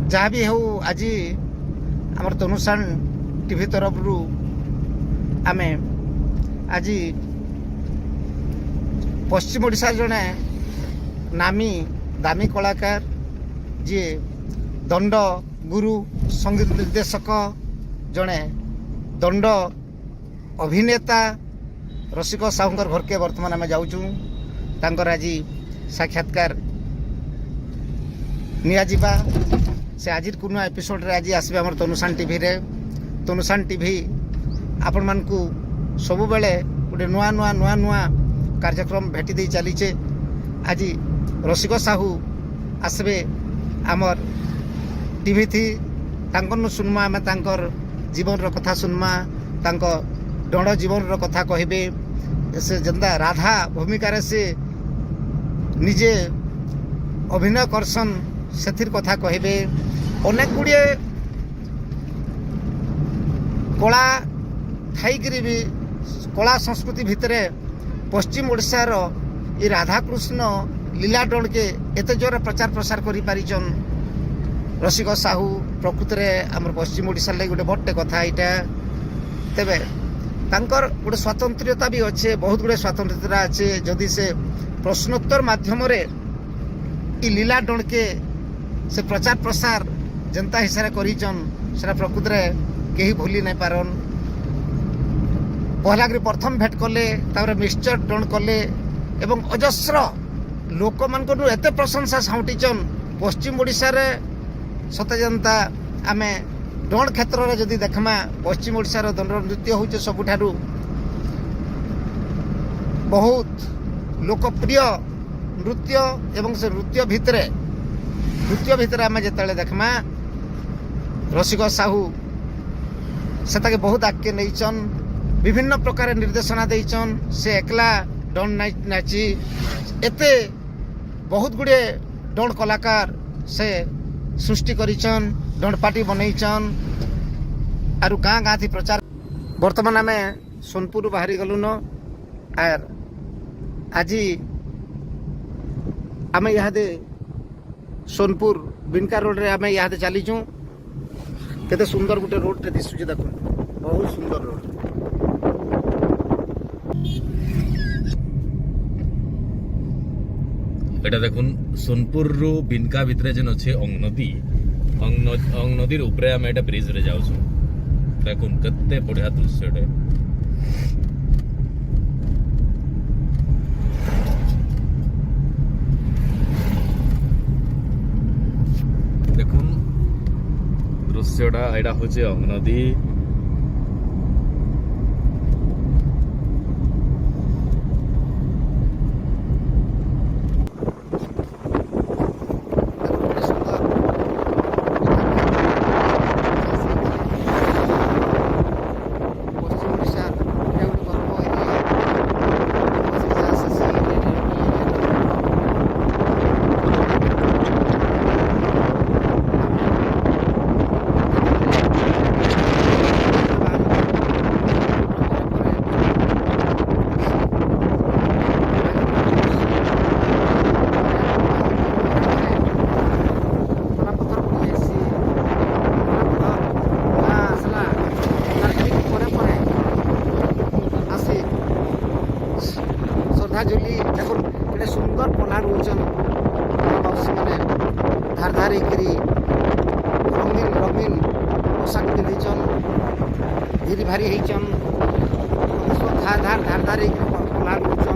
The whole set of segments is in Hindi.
जहाँ भी हो आज आमर तनुषाण टीवी तरफ आम आज पश्चिम ओडिशा जड़े नामी दामी कलाकार जी दंड गुरु संगीत निर्देशक जड़े दंड अभिनेता रसिक साहूंकर घर के बर्तमान आम जाऊँ तांकर आज साक्षात्कार नियाजिबा से आज कुन एपिसोड रे आज आसबे हमर तनुषाण टीवी रे। तनुषाण टीवी आपण मानकू सब बेले गोटे नुआ नुआ नुआ नुआ कार्यक्रम भेटी दे चलीचे। आज रसिक साहू आसबे आमर टीवी थी तांकर सुनमा आम तांकर जीवन रो कथा सुनमा तांको दंड जीवन रो कथा कहबे से जंदा राधा भूमिका रे से निजे अभिनय करसन सेथिर कथा कहबे। अनेक गुड़िए कला थाईकरी भी कला संस्कृति भितरे पश्चिम ओडिशार ये राधाकृष्ण लीला दंड के एते जोर प्रचार प्रसार करि पारिचन रसिक साहू। प्रकृत में आम पश्चिम ओडिशा लगे गोटे बड़े कथा यहाँ तेरे तांकर गोटे स्वतंत्रता भी अच्छे बहुत गुड़े स्वतंत्रता अच्छे जदि से प्रश्नोत्तर माध्यम इ लीला दंड के से प्रचार प्रसार जनता हिसाब से प्रकृत में कहीं भूली नहीं पारन। पहलाग्री प्रथम भेट कले मिक्सचर दंड कले एवं अजस्र लोक मान एत प्रशंसा साउटीचन पश्चिम ओडिशा रे सत्य जनता आम दंड क्षेत्र में जदि देखमा पश्चिम ओडिशा दंड नृत्य हूँ सबुठारु बहुत लोकप्रिय नृत्य एवं से नृत्य भितर आम जिते देखमा रसिक साहू से बहुत आगे नहींचन विभिन्न प्रकार निर्देशना देचन से एकला दंड नाची एते बहुत गुड़े दंड कलाकार से सृष्टि करिचन दंड पार्टी बनईचन आर गाँ गाँ थी प्रचार। वर्तमान आम सोनपुर बाहरी गलु न आर आज आम इहादे सोनपुर बिनका रोड रे आम इहादे चलीचु केते सुंदर गोटे रोड टे दिसुचे देखो बहुत सुंदर रोड। एटा देखुन सोनपुर रु बिनका भितरे जेन अछि अंग नदी ऊपर आम एटा ब्रिज रे जाउछु देखुन केते बढ़िया दृश्य टे। देखुन दृश्यटा एटा होचे अंग नदी झुली देखो केटे सुंदर पना रोचन माउसी माने धार धार करी रंगीन रंगीन पोशाक पिंधिचन धीरे भारी होचन धार धार धार धार पना रोचन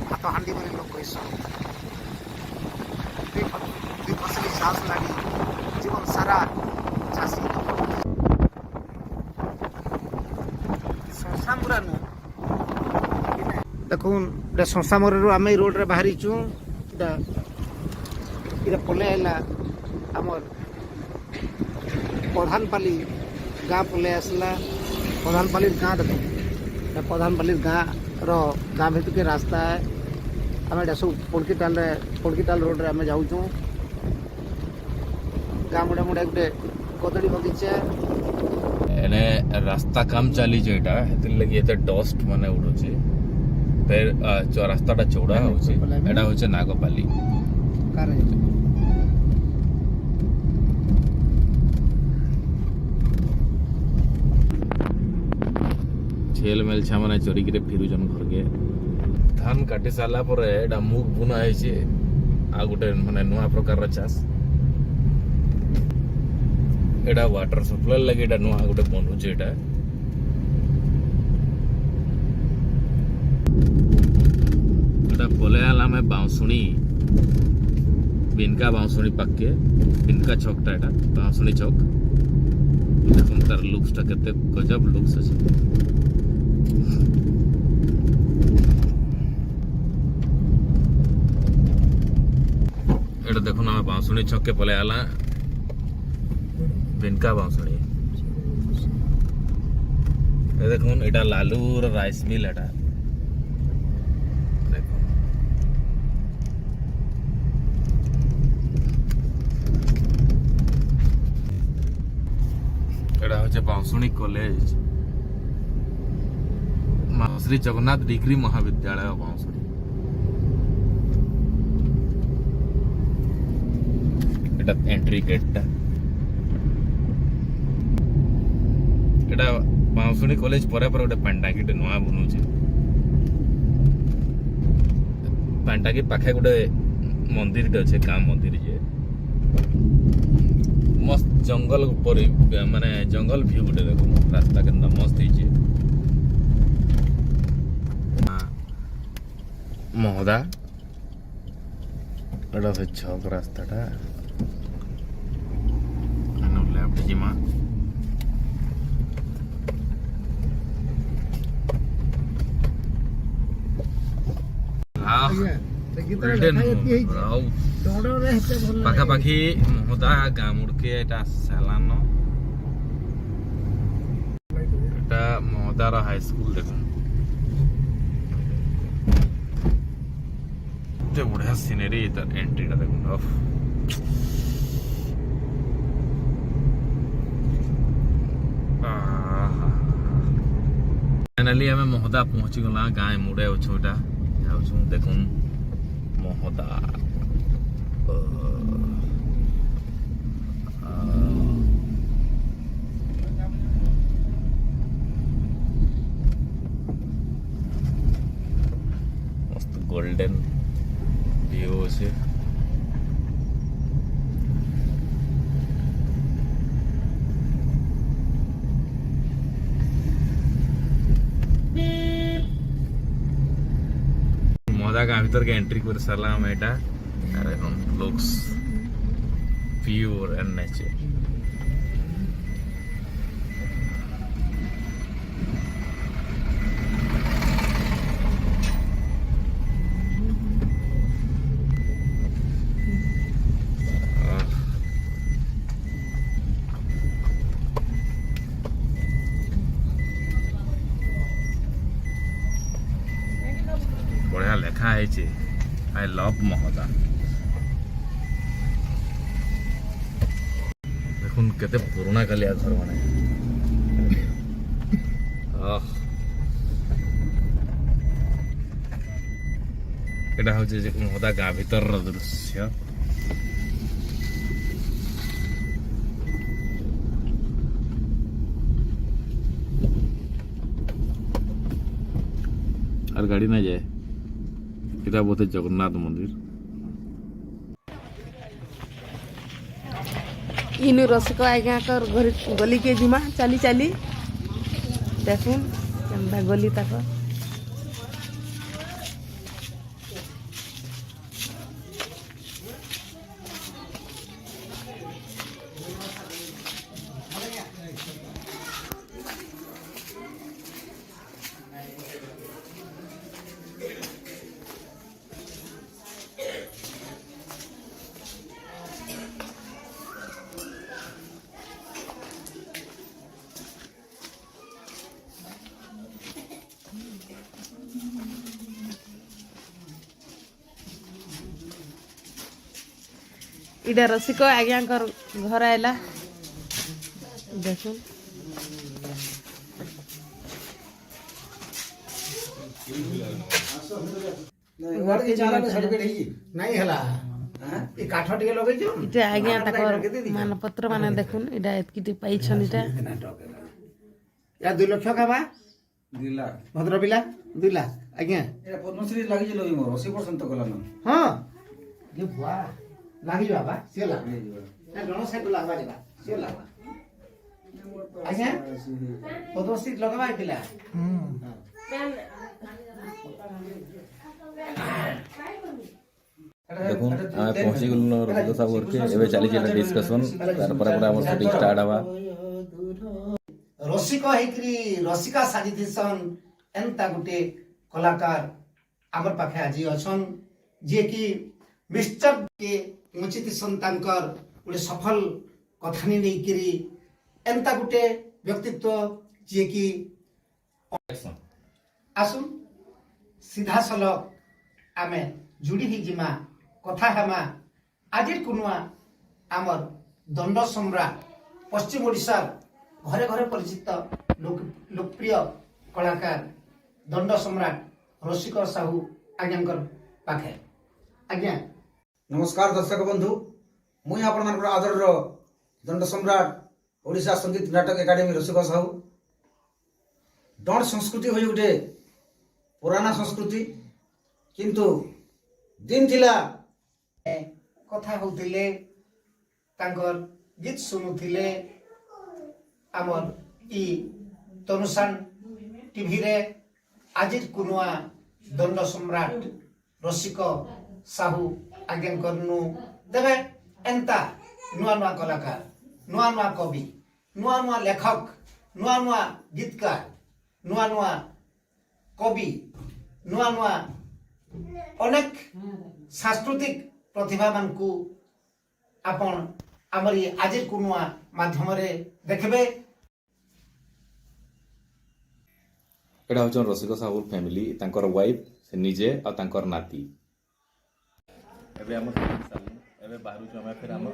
हाथ हांडी बोली लोग कहसन फसली साहस लगी जीवन सारा चाषी संसामुरा नु देखुन संसामुरा आम रोड रे बाहरी चु पले आला आमर प्रधानपाली गाँ पले आसला प्रधानपाली गाँ देख प्रधानपाली गाँ भितर के रास्ता है ଆମେ ଏଇଟା ସବୁ ପଡ଼କିଟାଲ ରୋଡ଼ରେ ଆମେ ଯାଉଛୁ। ଗାଁ ମୁଣ୍ଡା ମୁଣ୍ଡା ଗୋଟେ କଦଳୀ ବଗିଚା। ଏନେ ରାସ୍ତା କାମ ଚାଲିଛି ଏଇଟା ହେଥିର୍ ଲାଗି ଏତେ ଡଷ୍ଟ ମାନେ ଉଡୁଛି। ଫେର ରାସ୍ତାଟା ଚଉଡ଼ା ହଉଛି। ଏଇଟା ହଉଛି ନାଗପାଲି। କାର ଛେଲ ମେଲ ଛୁଆ ମାନେ ଚରିକିରେ ଫିରୁଛନ୍ ଘରକେ। ଧାନ କାଟି ସାରିଲା ପରେ ଏଇଟା ମୁଗ ବୁଣା ହେଇଛି। ଆଉ ଗୋଟେ ମାନେ ନୂଆ ପ୍ରକାରର ଚାଷ। ଏଇଟା ୱାଟର ସପ୍ଲାଇ ଲାଗି ଏଇଟା ନୂଆ ଗୋଟେ ବନୁଛି ଏଇଟା। ଏଇଟା ପଳେଇ ଆଲା ଆମେ ବାଉଁଶୁଣୀ ବିନକା ବାଉଁଶୁଣୀ ପାଖକେ। ବିନକା ଛକଟା ଏଇଟା ବାଉଁଶୁଣୀ ଛକ। ଦେଖୁନ୍ ତାର ଲୁକ୍ସଟା କେତେ ଗଜବ ଲୁକ୍ସ ଅଛି। এটা দেখুন আমি বাঁশুনি ছককে পলে আলা বিনকা বাঁশুনি। এ দেখুন এটা লালুর রাইস মিল। এটা দেখুন এটা হচ্ছে বাঁশুনি কলেজ শ্রী জগন্নাথ ডিগ্রি মহাবিদ্যালয় বাঁশুনি। এটা এন্ট্রি গেটটা। এটা বাঁশুনি কলেজ পরে পরে ଗୋଟେ ପାଣ୍ଡାଗିଟେ ନୂଆ ବନୁଛି। ପାଣ୍ଡାଗି ପାଖେ ଗୋଟେ ମନ୍ଦିରଟେ ଅଛି ଗାଁ ମନ୍ଦିର ଯେ ମସ୍ତ ଜଙ୍ଗଲ ଉପରେ ମାନେ ଜଙ୍ଗଲ ଭିଉ ଗୋଟେ ଦେଖୁନ ରାସ୍ତା କେନ୍ତା ମସ୍ତ ହେଇଛି। ମହଦା ଏଟା ସେ ଛକ ରାସ୍ତାଟା। ଲେଫ୍ଟ ଯିମା। ପାଖାପାଖି ମହଦା ଗାଁ ମୁଡ଼କେ ଏଟା ସାଲାନ। ଏଟା ମହଦାର ହାଇସ୍କୁଲ ଦେଖୁନ ଏତେ ବଢିଆ ସିନେରୀ। ତାର ଏଣ୍ଟ୍ରିଟା ଦେଖୁନ फाइनाली आम महोदा पहुंची गला। गाँ मुड़े अच्छे एटा जाऊँ देखुन महोदा। मस्त गोल्डन व्यू अच्छे। मजा गाँ भीतर के एंट्री कर सारा हम एटा लुक्स प्योर एंड नेचर। बढ़िया लेखा है आई लव महोदा। देखुन केते पुराना कालिया घर माने। एटा होचे जे महोदा गाँ भीतर दृश्य। और गाड़ी ना जाए। এটা বোধ জগন্নাথ মন্দির। इनु रसिक आज्ञा कर गली के जिमा चली चली देखुन केनता गली तक। इटा रसिक आज्ञा घर आएला देखुन ନାଇଁ ହେଲା ଏ କାଠ ଟିକେ ଲଗେଇଛ इटा आज्ञा ताकर मानपत्र माने देखुन इटा एतकी पाइछन इटा या 2 ଲକ୍ଷ ଖାବା 2 लाख ଭଦ୍ର ପିଲା 2 ଲାখ ଆଜ୍ଞା এটা পদ্মশ্রী লাগিছিল মোর 80% কলানো ହଁ ଯେ ବୁଆ ଲାଗିବା ବା ସିଏ ଲାଗିବା ନା ଜଣ ସାଇଡ ଲାଗବା ଯିବା ସିଏ ଲାଗବା ଆଜ୍ଞା ପଦ୍ମଶ୍ରୀ ଲଗାବା ଏ ପିଲା দেখুন আমি পৌঁছি গেলুন রসিক সাহু ঘরকে এবে চালিছে এটা ডিসকাশন তারপরে পরে আমার শুটিং স্টার্ট হবা ରସିକ ହେଇକିରି ରସିକା ସାଜିଥିସନ୍ ଏନ୍ତା ଗୋଟେ କଳାକାର ଆମର ପାଖେ ଆଜି ଅଛନ୍ ଯିଏକି ମିଷ୍ଟର କେ ପହଞ୍ଚିଥିସନ୍ ତାଙ୍କର ଗୋଟେ ସଫଳ କଥାନି ନେଇକିରି ଏନ୍ତା ଗୋଟେ ବ୍ୟକ୍ତିତ୍ୱ ଯିଏକି ଆସୁନ୍ ସିଧାସଳଖ ଆମେ ଯୋଡ଼ି ହେଇଯିମା କଥା ହେମା ଆଜିର କୁନୁଆ ଆମର ଦଣ୍ଡ ସମ୍ରାଟ ପଶ୍ଚିମ ଓଡ଼ିଶାର ଘରେ ଘରେ ପରିଚିତ ଲୋକପ୍ରିୟ କଳାକାର ଦଣ୍ଡ ସମ୍ରାଟ ରସିକ ସାହୁ ଆଜ୍ଞାଙ୍କର ପାଖେ ଆଜ୍ଞା নমস্কার দর্শক বন্ধু মুই আপনার আদরর দণ্ড সম্রাট ওড়িশা সঙ্গীত নাটক একাডেমি রসিক সাহু দণ্ড সংস্কৃতি হয়ে উঠে পুরানা সংস্কৃতি কিন্তু দিন ଥିଲା କଥା ହଉଥିଲେ ତାଙ୍କର ଗୀତ ଶୁଣୁଥିଲେ ଆମର ଇ ତନୁସାନ ଟିଭିରେ ଆଜିର କୁନୁଆ ଦଣ୍ଡ ସମ୍ରାଟ ରସିକ ସାହୁ ଆଜ୍ଞାଙ୍କରନୁ ଦେବେ ଏନ୍ତା ନୂଆ ନୂଆ କଳାକାର ନୂଆ ନୂଆ କବି ନୂଆ ନୂଆ ଲେଖକ ନୂଆ ନୂଆ ଗୀତକାର ନୂଆ ନୂଆ କବି ନୂଆ ନୂଆ ଅନେକ ସାଂସ୍କୃତିକ ପ୍ରତିଭାମାନଙ୍କୁ ଆପଣ ଆମର ଏ ଆଜିର କୁନୁଆ ମାଧ୍ୟମରେ ଦେଖିବେ এটা হচ্ছে রসিক সাহুর ফ্যামিলি তাঙ্কর ওয়াইফ সে নিজে আর তাঙ্কর নাতি এবে আমার এবে বাহারুছু আমি ফের আমার